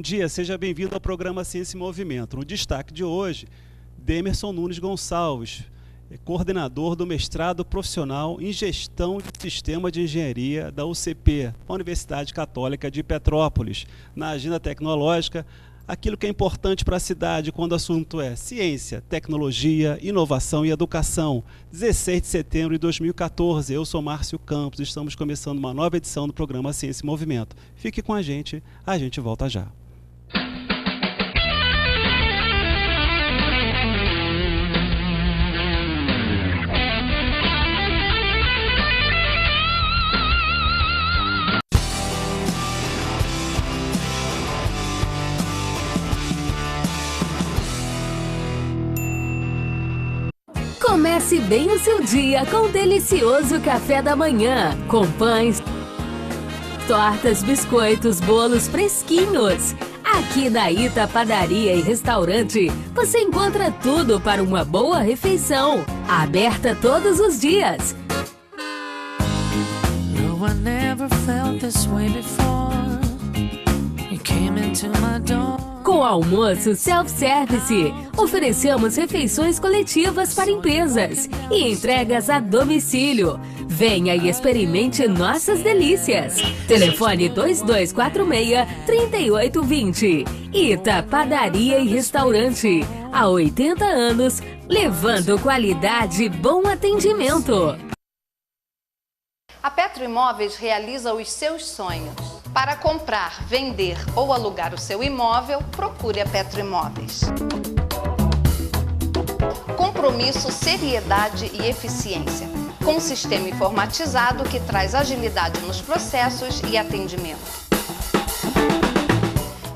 Bom dia, seja bem-vindo ao programa Ciência em Movimento. No destaque de hoje, Demerson Nunes Gonçalves, coordenador do mestrado profissional em Gestão de Sistema de Engenharia da UCP, a Universidade Católica de Petrópolis. Na agenda tecnológica, aquilo que é importante para a cidade quando o assunto é ciência, tecnologia, inovação e educação. 16 de setembro de 2014, eu sou Márcio Campos, estamos começando uma nova edição do programa Ciência em Movimento. Fique com a gente volta já. Comece bem o seu dia com um delicioso café da manhã, com pães, tortas, biscoitos, bolos fresquinhos. Aqui na Ita Padaria e Restaurante, você encontra tudo para uma boa refeição, aberta todos os dias. No, I never felt this way before. You came into my door. Com almoço self-service, oferecemos refeições coletivas para empresas e entregas a domicílio. Venha e experimente nossas delícias. Telefone 2246-3820. Ita Padaria e Restaurante. Há 80 anos, levando qualidade e bom atendimento. A Petro Imóveis realiza os seus sonhos. Para comprar, vender ou alugar o seu imóvel, procure a Petro Imóveis. Compromisso, seriedade e eficiência. Com um sistema informatizado que traz agilidade nos processos e atendimento.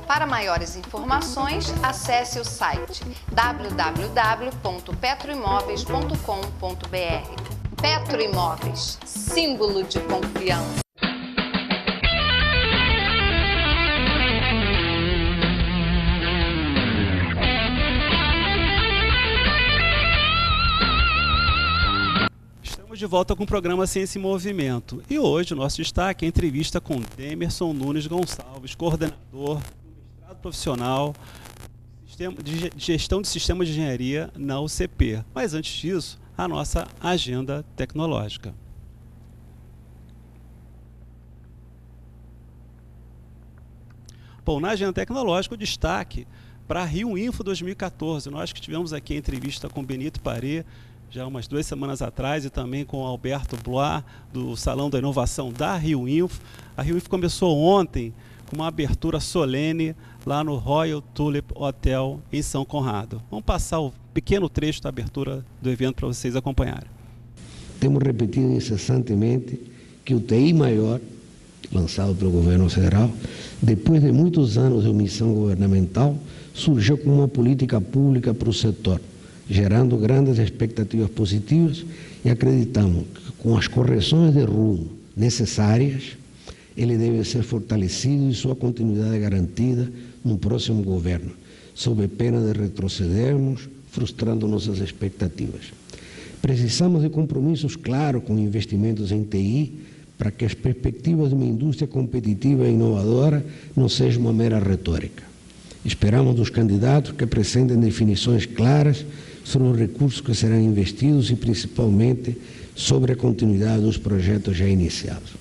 Para maiores informações, acesse o site www.petroimoveis.com.br. Petro Imóveis, símbolo de confiança. Estamos de volta com o programa Ciência em Movimento. E hoje o nosso destaque é a entrevista com Demerson Nunes Gonçalves, coordenador do mestrado profissional de Gestão de Sistemas de Engenharia na UCP. Mas antes disso, a nossa agenda tecnológica. Bom, na agenda tecnológica, o destaque para a Rio Info 2014. Nós que tivemos aqui a entrevista com Benito Paré, já umas 2 semanas atrás, e também com Alberto Blois, do Salão da Inovação da Rio Info. A Rio Info começou ontem com uma abertura solene lá no Royal Tulip Hotel em São Conrado. Vamos passar o pequeno trecho da abertura do evento para vocês acompanharem. Temos repetido incessantemente que o TI Maior, lançado pelo governo federal, depois de muitos anos de omissão governamental, surgiu como uma política pública para o setor, gerando grandes expectativas positivas, e acreditamos que com as correções de rumo necessárias, ele deve ser fortalecido e sua continuidade garantida no próximo governo, sob pena de retrocedermos, frustrando nossas expectativas. Precisamos de compromissos claros com investimentos em TI para que as perspectivas de uma indústria competitiva e inovadora não sejam uma mera retórica. Esperamos dos candidatos que apresentem definições claras sobre os recursos que serão investidos e, principalmente, sobre a continuidade dos projetos já iniciados.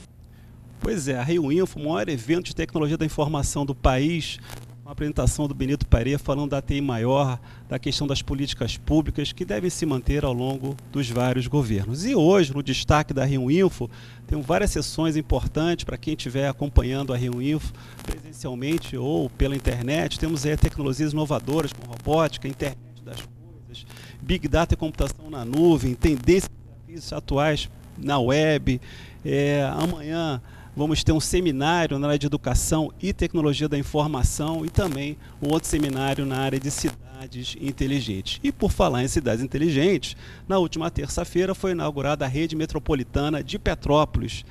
Pois é, a Rio Info, o maior evento de tecnologia da informação do país, uma apresentação do Benito Paré falando da TI Maior, da questão das políticas públicas que devem se manter ao longo dos vários governos. E hoje, no destaque da Rio Info, tem várias sessões importantes para quem estiver acompanhando a Rio Info presencialmente ou pela internet. Temos aí tecnologias inovadoras com robótica, internet das coisas, Big Data e computação na nuvem, tendências e desafios atuais na web. Amanhã vamos ter um seminário na área de educação e tecnologia da informação e também um outro seminário na área de cidades inteligentes. E por falar em cidades inteligentes, na última terça-feira foi inaugurada a rede metropolitana de Petrópolis,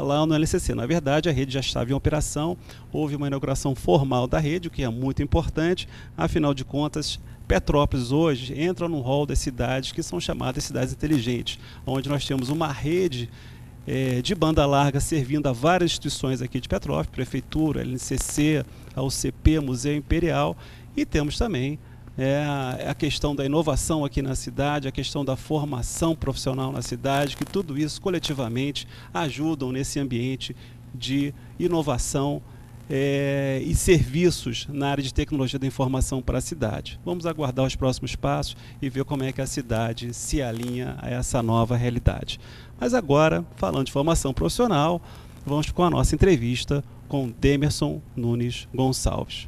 lá no LCC. Na verdade, a rede já estava em operação, houve uma inauguração formal da rede, o que é muito importante. Afinal de contas, Petrópolis hoje entra no rol das cidades que são chamadas cidades inteligentes, onde nós temos uma rede de banda larga servindo a várias instituições aqui de Petrópolis, Prefeitura, LNCC, a UCP, Museu Imperial, e temos também a questão da inovação aqui na cidade, a questão da formação profissional na cidade, que tudo isso coletivamente ajudam nesse ambiente de inovação e serviços na área de tecnologia da informação para a cidade. Vamos aguardar os próximos passos e ver como é que a cidade se alinha a essa nova realidade. Mas agora, falando de formação profissional, vamos com a nossa entrevista com Demerson Nunes Gonçalves.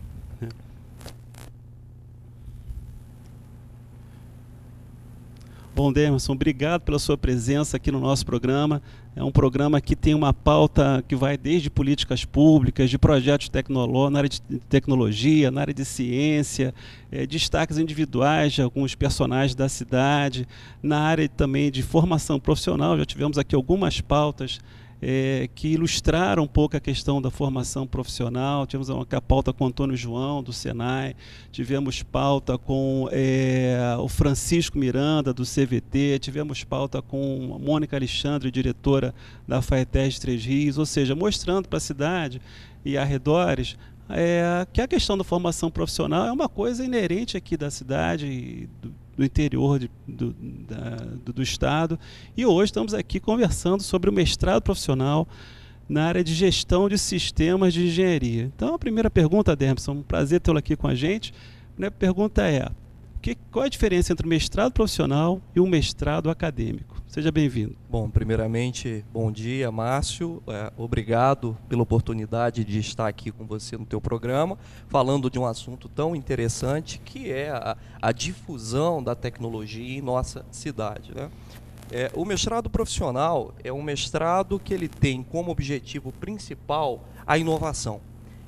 Bom, Demerson, obrigado pela sua presença aqui no nosso programa. É um programa que tem uma pauta que vai desde políticas públicas, de projetos na área de tecnologia, na área de ciência, destaques individuais de alguns personagens da cidade, na área também de formação profissional. Já tivemos aqui algumas pautas que ilustraram um pouco a questão da formação profissional. Tivemos a pauta com o Antônio João, do Senai, tivemos pauta com o Francisco Miranda, do CVT, tivemos pauta com a Mônica Alexandre, diretora da FAETES de Três Rios, ou seja, mostrando para a cidade e arredores que a questão da formação profissional é uma coisa inerente aqui da cidade, do interior do estado, e hoje estamos aqui conversando sobre o mestrado profissional na área de gestão de sistemas de engenharia. Então a primeira pergunta, Demerson, um prazer tê-lo aqui com a gente. A pergunta é, qual é a diferença entre o mestrado profissional e o mestrado acadêmico? Seja bem-vindo. Bom, primeiramente, bom dia, Márcio. Obrigado pela oportunidade de estar aqui com você no teu programa, falando de um assunto tão interessante que é a difusão da tecnologia em nossa cidade, né? O mestrado profissional é um mestrado que ele tem como objetivo principal a inovação.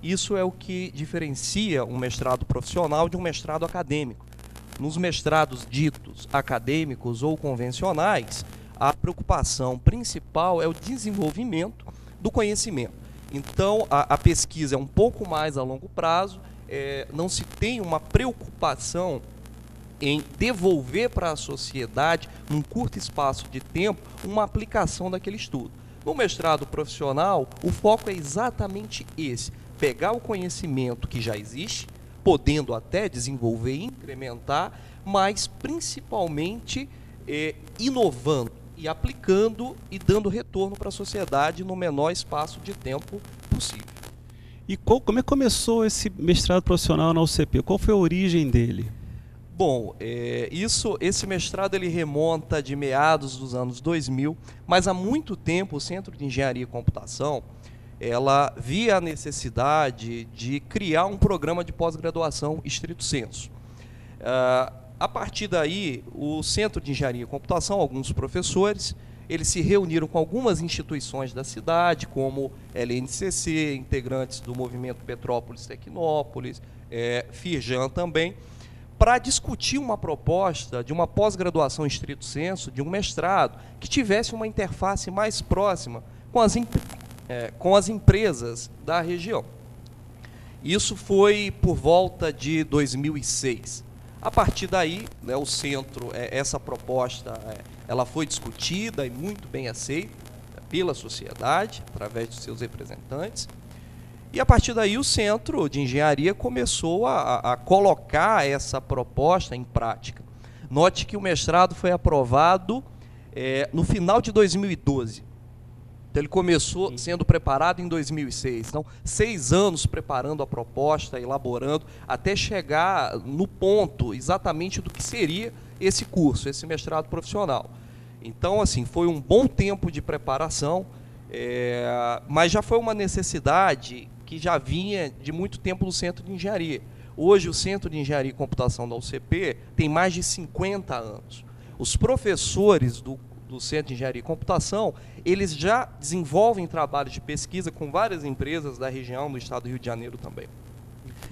Isso é o que diferencia um mestrado profissional de um mestrado acadêmico. Nos mestrados ditos acadêmicos ou convencionais, a preocupação principal é o desenvolvimento do conhecimento. Então, a pesquisa é um pouco mais a longo prazo, não se tem uma preocupação em devolver para a sociedade, num curto espaço de tempo, uma aplicação daquele estudo. No mestrado profissional, o foco é exatamente esse: pegar o conhecimento que já existe, podendo até desenvolver e incrementar, mas principalmente inovando e aplicando e dando retorno para a sociedade no menor espaço de tempo possível. E como é que começou esse mestrado profissional na UCP? Qual foi a origem dele? Bom, esse mestrado ele remonta de meados dos anos 2000, mas há muito tempo o Centro de Engenharia e Computação ela via a necessidade de criar um programa de pós-graduação estrito sensu. A partir daí, o Centro de Engenharia e Computação, alguns professores, eles se reuniram com algumas instituições da cidade, como LNCC, integrantes do movimento Petrópolis Tecnópolis, Firjan também, para discutir uma proposta de uma pós-graduação estrito sensu, de um mestrado, que tivesse uma interface mais próxima com as empresas da região. Isso foi por volta de 2006. A partir daí, né, o centro, essa proposta, ela foi discutida e muito bem aceita pela sociedade, através de seus representantes. E a partir daí o Centro de Engenharia começou a colocar essa proposta em prática. Note que o mestrado foi aprovado no final de 2012. Então, ele começou sendo preparado em 2006. Então, 6 anos preparando a proposta, elaborando, até chegar no ponto exatamente do que seria esse curso, esse mestrado profissional. Então, assim, foi um bom tempo de preparação, mas já foi uma necessidade que já vinha de muito tempo no Centro de Engenharia. Hoje, o Centro de Engenharia e Computação da UCP tem mais de 50 anos. Os professores do Centro de Engenharia e Computação, eles já desenvolvem trabalhos de pesquisa com várias empresas da região, do estado do Rio de Janeiro também.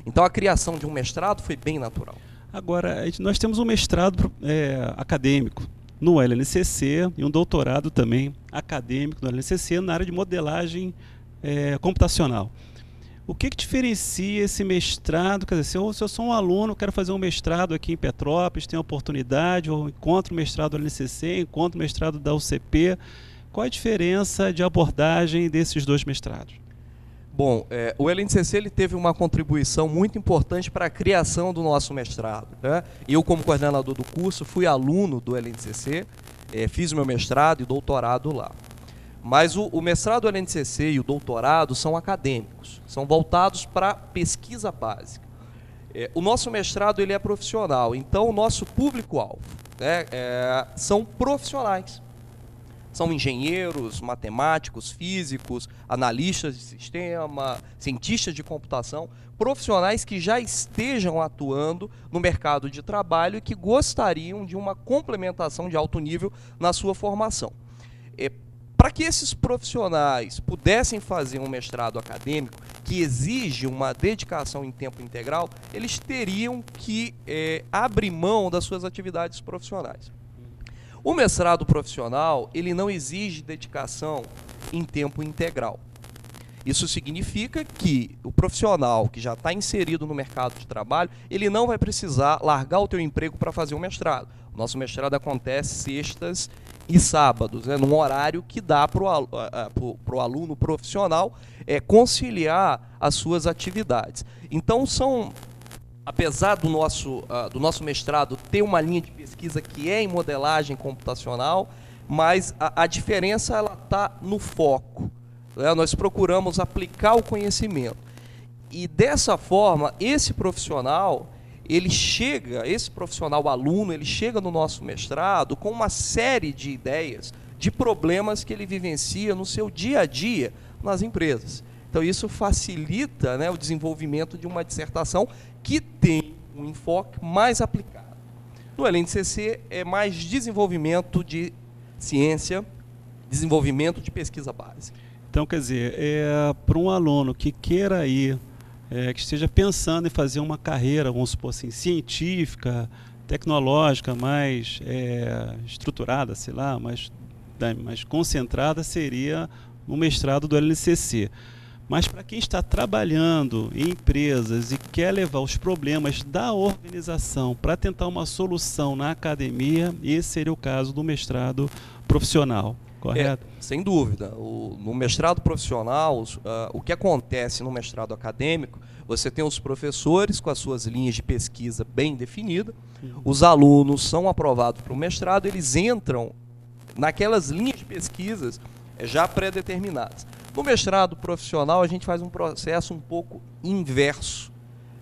Então, a criação de um mestrado foi bem natural. Agora, nós temos um mestrado acadêmico no LNCC e um doutorado também acadêmico no LNCC na área de modelagem computacional. O que diferencia esse mestrado? Quer dizer, se eu sou um aluno, quero fazer um mestrado aqui em Petrópolis, tenho oportunidade, ou encontro o mestrado do LNCC, encontro o mestrado da UCP, qual a diferença de abordagem desses dois mestrados? Bom, o LNCC ele teve uma contribuição muito importante para a criação do nosso mestrado, né? Eu, como coordenador do curso, fui aluno do LNCC, fiz o meu mestrado e doutorado lá. Mas o mestrado do LNCC e o doutorado são acadêmicos, são voltados para pesquisa básica. O nosso mestrado ele é profissional, então o nosso público-alvo, né, são profissionais. São engenheiros, matemáticos, físicos, analistas de sistema, cientistas de computação, profissionais que já estejam atuando no mercado de trabalho e que gostariam de uma complementação de alto nível na sua formação. Para que esses profissionais pudessem fazer um mestrado acadêmico, que exige uma dedicação em tempo integral, eles teriam que abrir mão das suas atividades profissionais. O mestrado profissional, ele não exige dedicação em tempo integral. Isso significa que o profissional que já está inserido no mercado de trabalho, ele não vai precisar largar o teu emprego para fazer o mestrado. O nosso mestrado acontece sextas e sábados, né, num horário que dá para o aluno profissional conciliar as suas atividades. Então, apesar do nosso mestrado ter uma linha de pesquisa que é em modelagem computacional, mas a diferença está no foco, né? Nós procuramos aplicar o conhecimento. E dessa forma, esse profissional aluno, ele chega no nosso mestrado com uma série de ideias, de problemas que ele vivencia no seu dia a dia nas empresas. Então, isso facilita, né, o desenvolvimento de uma dissertação que tem um enfoque mais aplicado. No LNCC é mais desenvolvimento de ciência, desenvolvimento de pesquisa básica. Então, quer dizer, para um aluno que queira ir, que esteja pensando em fazer uma carreira, vamos supor assim, científica, tecnológica, mais estruturada, sei lá, mais concentrada, seria o mestrado do LNCC. Mas para quem está trabalhando em empresas e quer levar os problemas da organização para tentar uma solução na academia, esse seria o caso do mestrado profissional, correto? Sem dúvida. No mestrado profissional, o que acontece no mestrado acadêmico, você tem os professores com as suas linhas de pesquisa bem definidas, os alunos são aprovados para o mestrado, eles entram naquelas linhas de pesquisas já pré-determinadas. No mestrado profissional, a gente faz um processo um pouco inverso.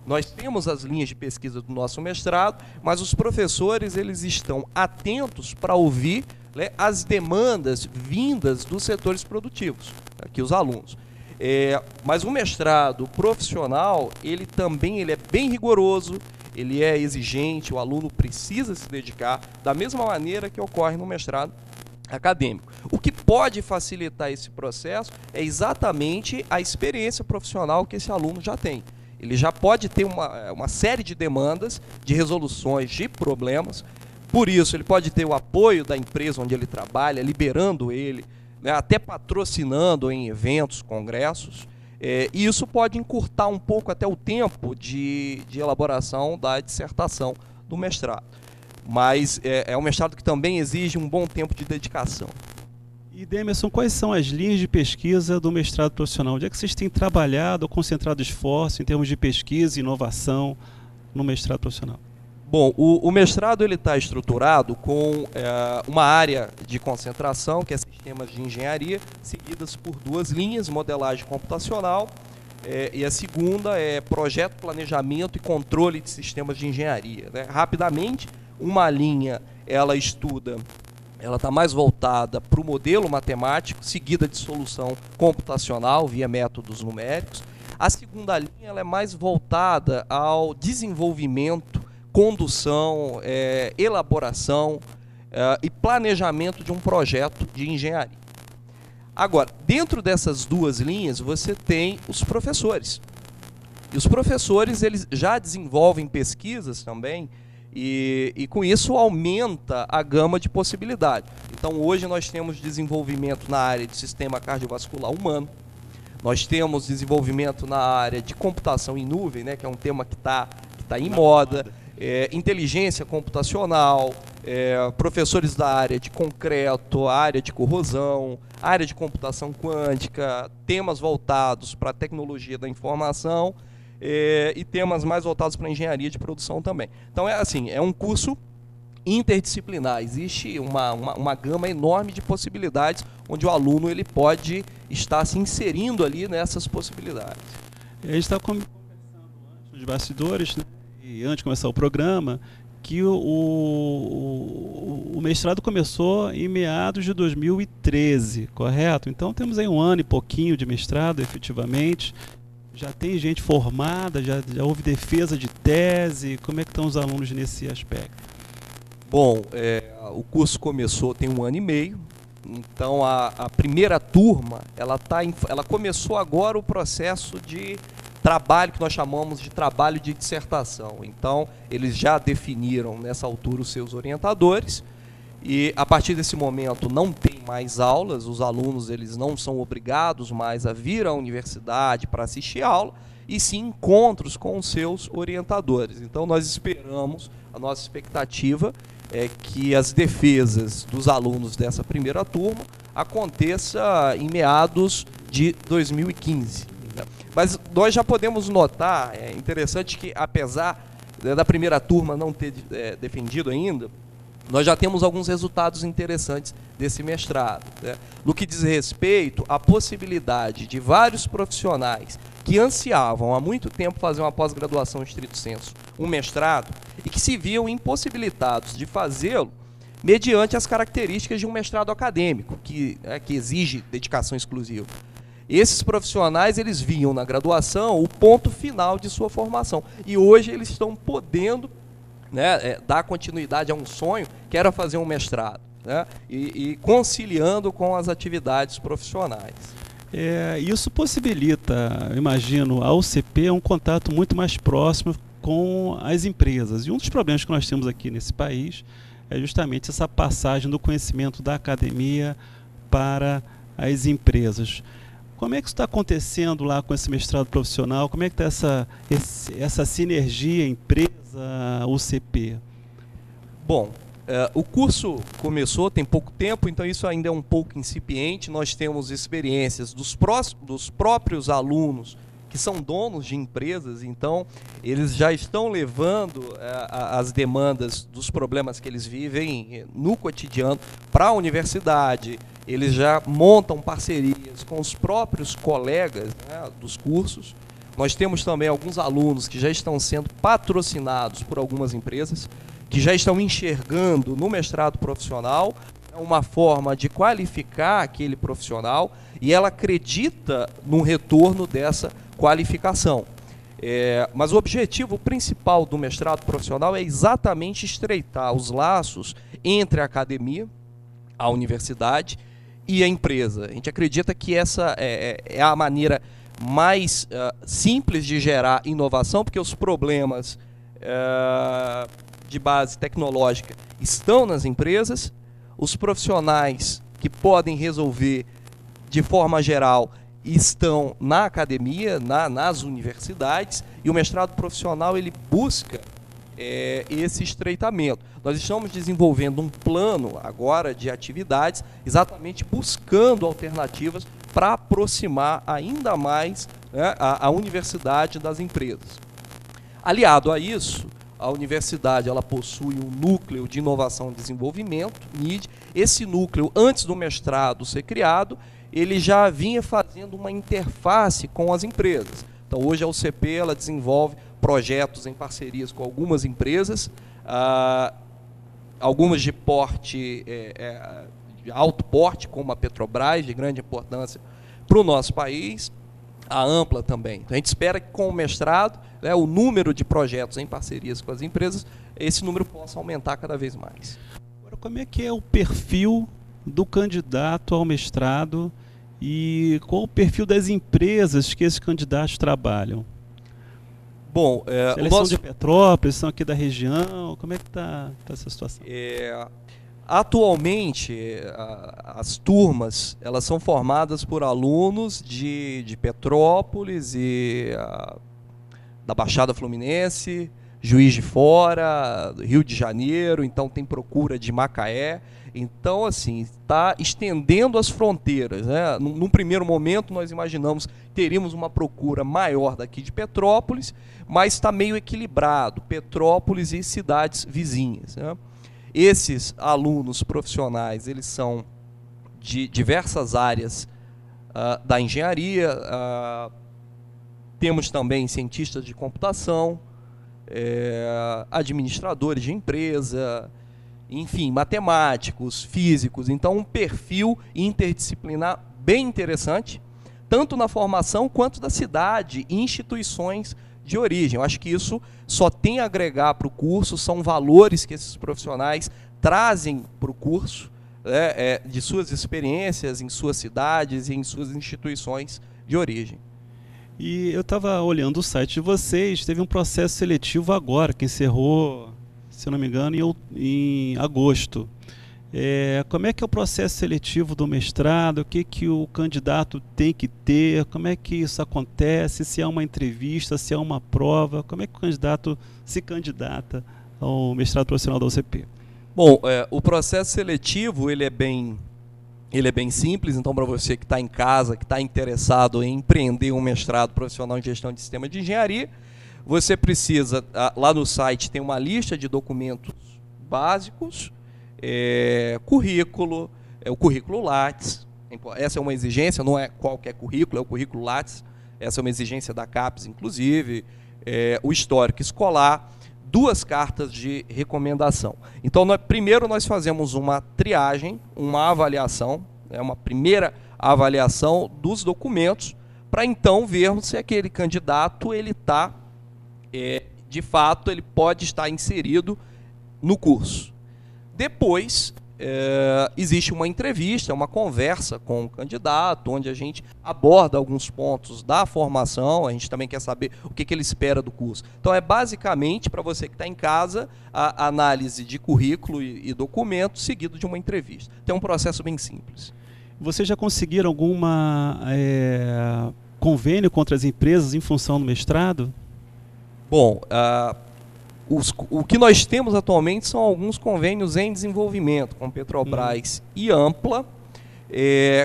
Nós temos as linhas de pesquisa do nosso mestrado, mas os professores eles estão atentos para ouvir, né, as demandas vindas dos setores produtivos, aqui os alunos. Mas o mestrado profissional, ele é bem rigoroso, ele é exigente, o aluno precisa se dedicar da mesma maneira que ocorre no mestrado acadêmico. O que pode facilitar esse processo é exatamente a experiência profissional que esse aluno já tem. Ele já pode ter uma série de demandas, de resoluções de problemas, por isso ele pode ter o apoio da empresa onde ele trabalha, liberando ele, né, até patrocinando em eventos, congressos, e isso pode encurtar um pouco até o tempo de elaboração da dissertação do mestrado. Mas é um mestrado que também exige um bom tempo de dedicação. E, Demerson, quais são as linhas de pesquisa do mestrado profissional? Onde é que vocês têm trabalhado ou concentrado esforço em termos de pesquisa e inovação no mestrado profissional? Bom, o mestrado está estruturado com uma área de concentração, que é sistemas de engenharia, seguidas por duas linhas, modelagem computacional, e a segunda é projeto, planejamento e controle de sistemas de engenharia, né? Rapidamente, uma linha ela está mais voltada para o modelo matemático, seguida de solução computacional via métodos numéricos. A segunda linha ela é mais voltada ao desenvolvimento, condução, elaboração e planejamento de um projeto de engenharia. Agora, dentro dessas duas linhas, você tem os professores. E os professores eles já desenvolvem pesquisas também, e com isso aumenta a gama de possibilidades. Então, hoje nós temos desenvolvimento na área de sistema cardiovascular humano, nós temos desenvolvimento na área de computação em nuvem, né, que é um tema que tá em moda, inteligência computacional, professores da área de concreto, área de corrosão, área de computação quântica, temas voltados para a tecnologia da informação e temas mais voltados para a engenharia de produção também. Então, é um curso interdisciplinar. Existe uma gama enorme de possibilidades onde o aluno ele pode estar se inserindo ali nessas possibilidades. A gente estava conversando antes dos bastidores, né, e antes de começar o programa, que o mestrado começou em meados de 2013, correto? Então temos aí 1 ano e pouquinho de mestrado, efetivamente. Já tem gente formada, já houve defesa de tese. Como é que estão os alunos nesse aspecto? Bom, o curso começou tem 1 ano e meio. Então a primeira turma, ela começou agora o processo de trabalho que nós chamamos de trabalho de dissertação. Então, eles já definiram nessa altura os seus orientadores e a partir desse momento não tem mais aulas, os alunos eles não são obrigados mais a vir à universidade para assistir aula, e sim encontros com os seus orientadores. Então, nós esperamos, a nossa expectativa é que as defesas dos alunos dessa primeira turma aconteça em meados de 2015. Mas nós já podemos notar, é interessante que apesar da primeira turma não ter defendido ainda, nós já temos alguns resultados interessantes desse mestrado, né? No que diz respeito à possibilidade de vários profissionais que ansiavam há muito tempo fazer uma pós-graduação em estrito senso, um mestrado, e que se viam impossibilitados de fazê-lo mediante as características de um mestrado acadêmico, que exige dedicação exclusiva. Esses profissionais, eles viam na graduação o ponto final de sua formação. E hoje eles estão podendo, né, dar continuidade a um sonho, que era fazer um mestrado, né, e conciliando com as atividades profissionais. Isso possibilita, imagino, a UCP um contato muito mais próximo com as empresas. E um dos problemas que nós temos aqui nesse país é justamente essa passagem do conhecimento da academia para as empresas. Como é que isso está acontecendo lá com esse mestrado profissional? Como é que está essa sinergia empresa-UCP? Bom, o curso começou tem pouco tempo, então isso ainda é um pouco incipiente. Nós temos experiências dos próprios alunos que são donos de empresas, então eles já estão levando as demandas dos problemas que eles vivem no cotidiano para a universidade. Eles já montam parcerias com os próprios colegas, né, dos cursos. Nós temos também alguns alunos que já estão sendo patrocinados por algumas empresas, que já estão enxergando no mestrado profissional uma forma de qualificar aquele profissional, e ela acredita no retorno dessa qualificação. Mas o objetivo principal do mestrado profissional é exatamente estreitar os laços entre a academia, a universidade e a empresa. A gente acredita que essa é a maneira mais simples de gerar inovação, porque os problemas de base tecnológica estão nas empresas, os profissionais que podem resolver de forma geral estão na academia, nas universidades, e o mestrado profissional ele busca esse estreitamento. Nós estamos desenvolvendo um plano agora de atividades, exatamente buscando alternativas para aproximar ainda mais, né, a universidade das empresas. Aliado a isso, a universidade ela possui um núcleo de inovação e desenvolvimento, NID. Esse núcleo, antes do mestrado ser criado, ele já vinha fazendo uma interface com as empresas. Então, hoje a UCP ela desenvolve projetos em parcerias com algumas empresas, algumas de porte, de alto porte, como a Petrobras, de grande importância para o nosso país, a Ampla também. Então, a gente espera que com o mestrado, né, o número de projetos em parcerias com as empresas, esse número possa aumentar cada vez mais. Agora, como é que é o perfil do candidato ao mestrado e qual o perfil das empresas que esses candidatos trabalham? Bom, eles são de Petrópolis, são aqui da região, como é que está essa situação? Atualmente, as turmas elas são formadas por alunos de Petrópolis e da Baixada Fluminense, Juiz de Fora, Rio de Janeiro, então tem procura de Macaé. Então, assim, está estendendo as fronteiras, né? Num primeiro momento, nós imaginamos que teríamos uma procura maior daqui de Petrópolis, mas está meio equilibrado, Petrópolis e cidades vizinhas, né? Esses alunos profissionais, eles são de diversas áreas da engenharia, temos também cientistas de computação, administradores de empresa, enfim, matemáticos, físicos. Então, um perfil interdisciplinar bem interessante, tanto na formação quanto da cidade e instituições de origem. Eu acho que isso só tem a agregar para o curso, são valores que esses profissionais trazem para o curso, né, de suas experiências em suas cidades e em suas instituições de origem. E eu estava olhando o site de vocês, teve um processo seletivo agora, que encerrou, se eu não me engano, em agosto. Como é que é o processo seletivo do mestrado? O que o candidato tem que ter? Como é que isso acontece? Se é uma entrevista, se é uma prova? Como é que o candidato se candidata ao mestrado profissional da UCP? Bom, o processo seletivo ele é bem simples. Então, para você que está em casa, que está interessado em empreender um mestrado profissional em gestão de sistema de engenharia, você precisa, lá no site tem uma lista de documentos básicos, currículo, o currículo Lattes. Essa é uma exigência, não é qualquer currículo, é o currículo Lattes. Essa é uma exigência da CAPES, inclusive. O histórico escolar, 2 cartas de recomendação. Então, primeiro nós fazemos uma triagem, uma avaliação, uma primeira avaliação dos documentos, para então vermos se aquele candidato ele está, de fato, ele pode estar inserido no curso. Depois, existe uma entrevista, uma conversa com o candidato, onde a gente aborda alguns pontos da formação, a gente também quer saber o que ele espera do curso. Então, basicamente, para você que está em casa, a análise de currículo e documento, seguido de uma entrevista. Então, é um processo bem simples. Vocês já conseguiram alguma convênio contra as empresas em função do mestrado? Bom, o que nós temos atualmente são alguns convênios em desenvolvimento, com Petrobras e Ampla,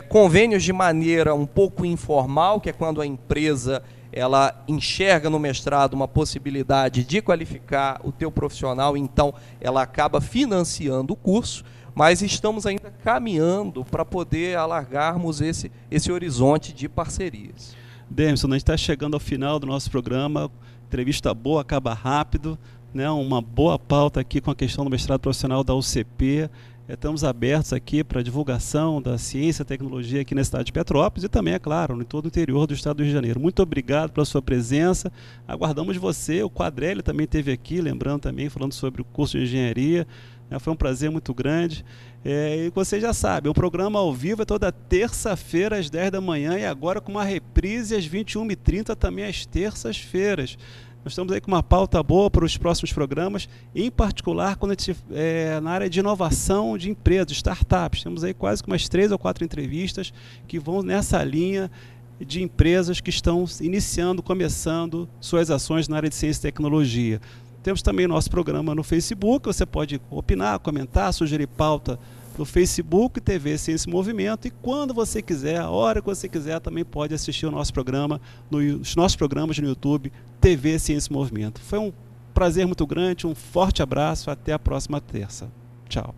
convênios de maneira um pouco informal, que é quando a empresa ela enxerga no mestrado uma possibilidade de qualificar o teu profissional, então ela acaba financiando o curso, mas estamos ainda caminhando para poder alargarmos esse horizonte de parcerias. Demerson, a gente está chegando ao final do nosso programa, entrevista boa, acaba rápido, né? Uma boa pauta aqui com a questão do mestrado profissional da UCP. Estamos abertos aqui para a divulgação da ciência e tecnologia aqui na cidade de Petrópolis e também, é claro, em todo o interior do estado do Rio de Janeiro. Muito obrigado pela sua presença, aguardamos você. O Quadrelli também esteve aqui, lembrando também, falando sobre o curso de engenharia. Foi um prazer muito grande. E você já sabe, o programa ao vivo é toda terça-feira às 10 da manhã e agora com uma reprise às 21h30 também às terças-feiras. Nós estamos aí com uma pauta boa para os próximos programas, em particular quando a gente, na área de inovação de empresas, startups. Temos aí quase umas 3 ou 4 entrevistas que vão nessa linha de empresas que estão iniciando, começando suas ações na área de ciência e tecnologia. Temos também nosso programa no Facebook, você pode opinar, comentar, sugerir pauta no Facebook, TV Ciência e Movimento, e quando você quiser, a hora que você quiser, também pode assistir o nosso programa, os nossos programas no YouTube, TV Ciência e Movimento. Foi um prazer muito grande, um forte abraço, até a próxima terça. Tchau.